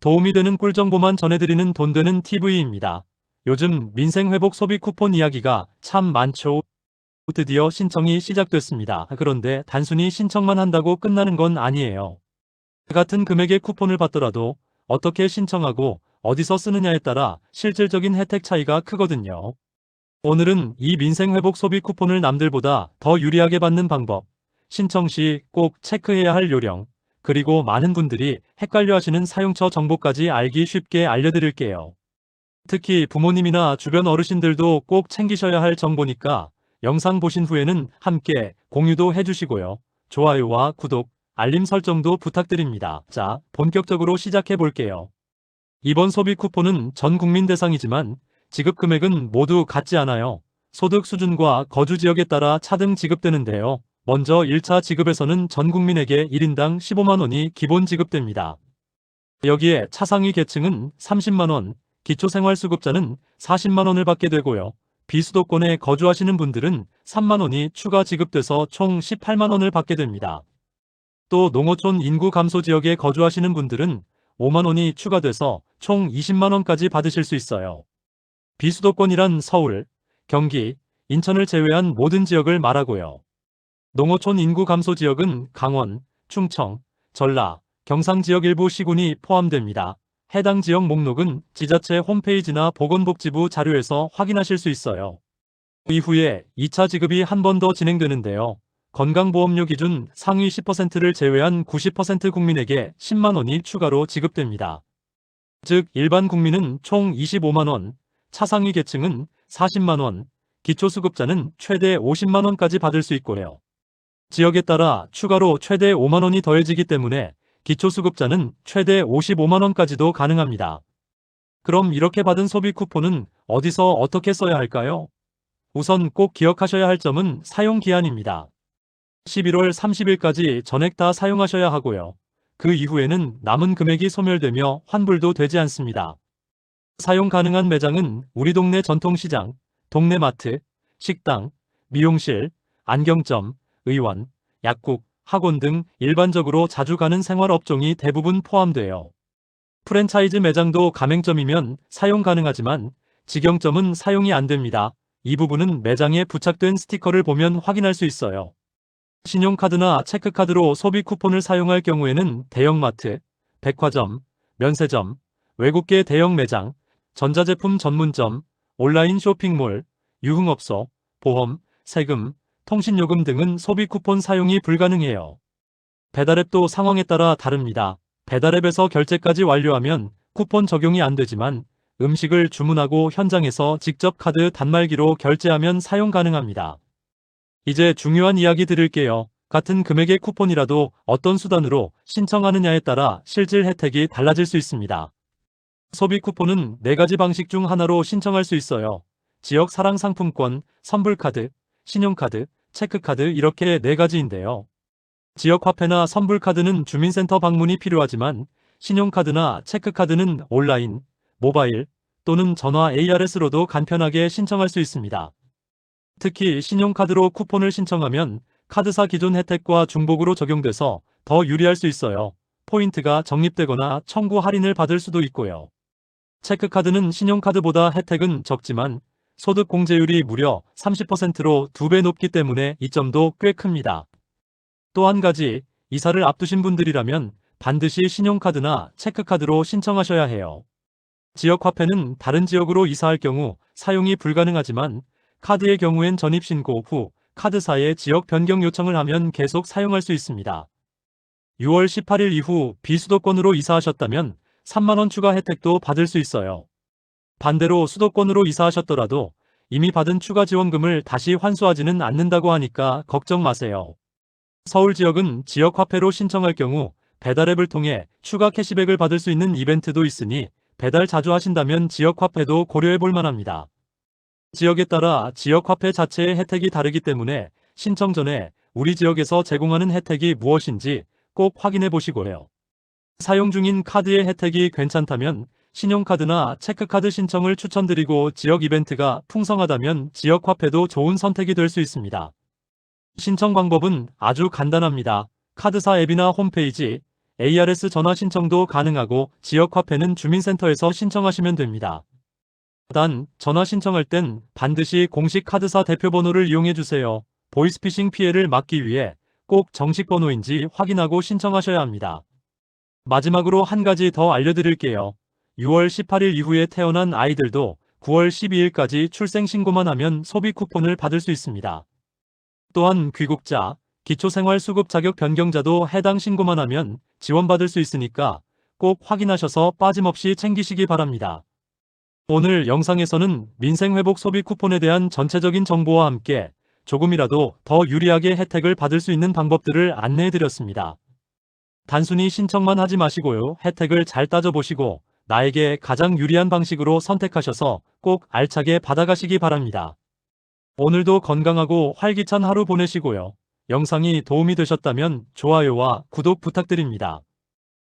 도움이 되는 꿀 정보만 전해드리는 돈 되는 TV입니다. 요즘 민생회복 소비 쿠폰 이야기가 참 많죠. 드디어 신청이 시작됐습니다. 그런데 단순히 신청만 한다고 끝나는 건 아니에요. 같은 금액의 쿠폰을 받더라도 어떻게 신청하고 어디서 쓰느냐에 따라 실질적인 혜택 차이가 크거든요. 오늘은 이 민생회복 소비 쿠폰을 남들보다 더 유리하게 받는 방법, 신청 시 꼭 체크해야 할 요령, 그리고 많은 분들이 헷갈려하시는 사용처 정보까지 알기 쉽게 알려드릴게요. 특히 부모님이나 주변 어르신들도 꼭 챙기셔야 할 정보니까 영상 보신 후에는 함께 공유도 해주시고요. 좋아요와 구독, 알림 설정도 부탁드립니다. 자, 본격적으로 시작해 볼게요. 이번 소비 쿠폰은 전 국민 대상이지만 지급 금액은 모두 같지 않아요. 소득 수준과 거주 지역에 따라 차등 지급되는데요. 먼저 1차 지급에서는 전 국민에게 1인당 15만 원이 기본 지급됩니다. 여기에 차상위 계층은 30만 원, 기초생활수급자는 40만 원을 받게 되고요. 비수도권에 거주하시는 분들은 3만 원이 추가 지급돼서 총 18만 원을 받게 됩니다. 또 농어촌 인구 감소 지역에 거주하시는 분들은 5만 원이 추가돼서 총 20만 원까지 받으실 수 있어요. 비수도권이란 서울, 경기, 인천을 제외한 모든 지역을 말하고요. 농어촌 인구 감소 지역은 강원, 충청, 전라, 경상 지역 일부 시군이 포함됩니다. 해당 지역 목록은 지자체 홈페이지나 보건복지부 자료에서 확인하실 수 있어요. 이후에 2차 지급이 한 번 더 진행되는데요. 건강보험료 기준 상위 10%를 제외한 90% 국민에게 10만 원이 추가로 지급됩니다. 즉 일반 국민은 총 25만 원, 차상위 계층은 40만 원, 기초수급자는 최대 50만 원까지 받을 수 있고요. 지역에 따라 추가로 최대 5만 원이 더해지기 때문에 기초수급자는 최대 55만 원까지도 가능합니다. 그럼 이렇게 받은 소비 쿠폰은 어디서 어떻게 써야 할까요? 우선 꼭 기억하셔야 할 점은 사용기한입니다. 11월 30일까지 전액 다 사용하셔야 하고요. 그 이후에는 남은 금액이 소멸되며 환불도 되지 않습니다. 사용 가능한 매장은 우리 동네 전통시장, 동네 마트, 식당, 미용실, 안경점, 의원, 약국, 학원 등 일반적으로 자주 가는 생활업종이 대부분 포함돼요. 프랜차이즈 매장도 가맹점이면 사용 가능하지만 직영점은 사용이 안 됩니다. 이 부분은 매장에 부착된 스티커를 보면 확인할 수 있어요. 신용카드나 체크카드로 소비 쿠폰을 사용할 경우에는 대형마트, 백화점, 면세점, 외국계 대형 매장, 전자제품 전문점, 온라인 쇼핑몰, 유흥업소, 보험, 세금, 통신요금 등은 소비 쿠폰 사용이 불가능해요. 배달앱도 상황에 따라 다릅니다. 배달앱에서 결제까지 완료하면 쿠폰 적용이 안 되지만 음식을 주문하고 현장에서 직접 카드 단말기로 결제하면 사용 가능합니다. 이제 중요한 이야기 드릴게요. 같은 금액의 쿠폰이라도 어떤 수단으로 신청하느냐에 따라 실질 혜택이 달라질 수 있습니다. 소비 쿠폰은 4가지 방식 중 하나로 신청할 수 있어요. 지역 사랑 상품권, 선불카드, 신용카드, 체크카드 이렇게 4가지인데요. 지역 화폐나 선불카드는 주민센터 방문이 필요하지만 신용카드나 체크카드는 온라인, 모바일 또는 전화 ARS로도 간편하게 신청할 수 있습니다. 특히 신용카드로 쿠폰을 신청하면 카드사 기존 혜택과 중복으로 적용돼서 더 유리할 수 있어요. 포인트가 적립되거나 청구 할인을 받을 수도 있고요. 체크카드는 신용카드보다 혜택은 적지만 소득 공제율이 무려 30%로 2배 높기 때문에 이점도 꽤 큽니다. 또 한 가지, 이사를 앞두신 분들이라면 반드시 신용카드나 체크카드로 신청하셔야 해요. 지역 화폐는 다른 지역으로 이사할 경우 사용이 불가능하지만 카드의 경우엔 전입신고 후 카드사에 지역 변경 요청을 하면 계속 사용할 수 있습니다. 6월 18일 이후 비수도권으로 이사하셨다면 3만 원 추가 혜택도 받을 수 있어요. 반대로 수도권으로 이사하셨더라도 이미 받은 추가 지원금을 다시 환수하지는 않는다고 하니까 걱정 마세요. 서울 지역은 지역 화폐로 신청할 경우 배달앱을 통해 추가 캐시백을 받을 수 있는 이벤트도 있으니 배달 자주 하신다면 지역 화폐도 고려해 볼 만합니다. 지역에 따라 지역 화폐 자체의 혜택이 다르기 때문에 신청 전에 우리 지역에서 제공하는 혜택이 무엇인지 꼭 확인해 보시고요. 사용 중인 카드의 혜택이 괜찮다면 신용카드나 체크카드 신청을 추천드리고 지역 이벤트가 풍성하다면 지역 화폐도 좋은 선택이 될 수 있습니다. 신청 방법은 아주 간단합니다. 카드사 앱이나 홈페이지, ARS 전화 신청도 가능하고 지역화폐는 주민센터에서 신청하시면 됩니다. 단, 전화 신청할 땐 반드시 공식 카드사 대표번호를 이용해주세요. 보이스피싱 피해를 막기 위해 꼭 정식 번호인지 확인하고 신청하셔야 합니다. 마지막으로 한 가지 더 알려드릴게요. 6월 18일 이후에 태어난 아이들도 9월 12일까지 출생신고만 하면 소비 쿠폰을 받을 수 있습니다. 또한 귀국자, 기초생활수급 자격 변경자도 해당 신고만 하면 지원받을 수 있으니까 꼭 확인하셔서 빠짐없이 챙기시기 바랍니다. 오늘 영상에서는 민생회복 소비 쿠폰에 대한 전체적인 정보와 함께 조금이라도 더 유리하게 혜택을 받을 수 있는 방법들을 안내해드렸습니다. 단순히 신청만 하지 마시고요. 혜택을 잘 따져보시고 나에게 가장 유리한 방식으로 선택하셔서 꼭 알차게 받아가시기 바랍니다. 오늘도 건강하고 활기찬 하루 보내시고요. 영상이 도움이 되셨다면 좋아요와 구독 부탁드립니다.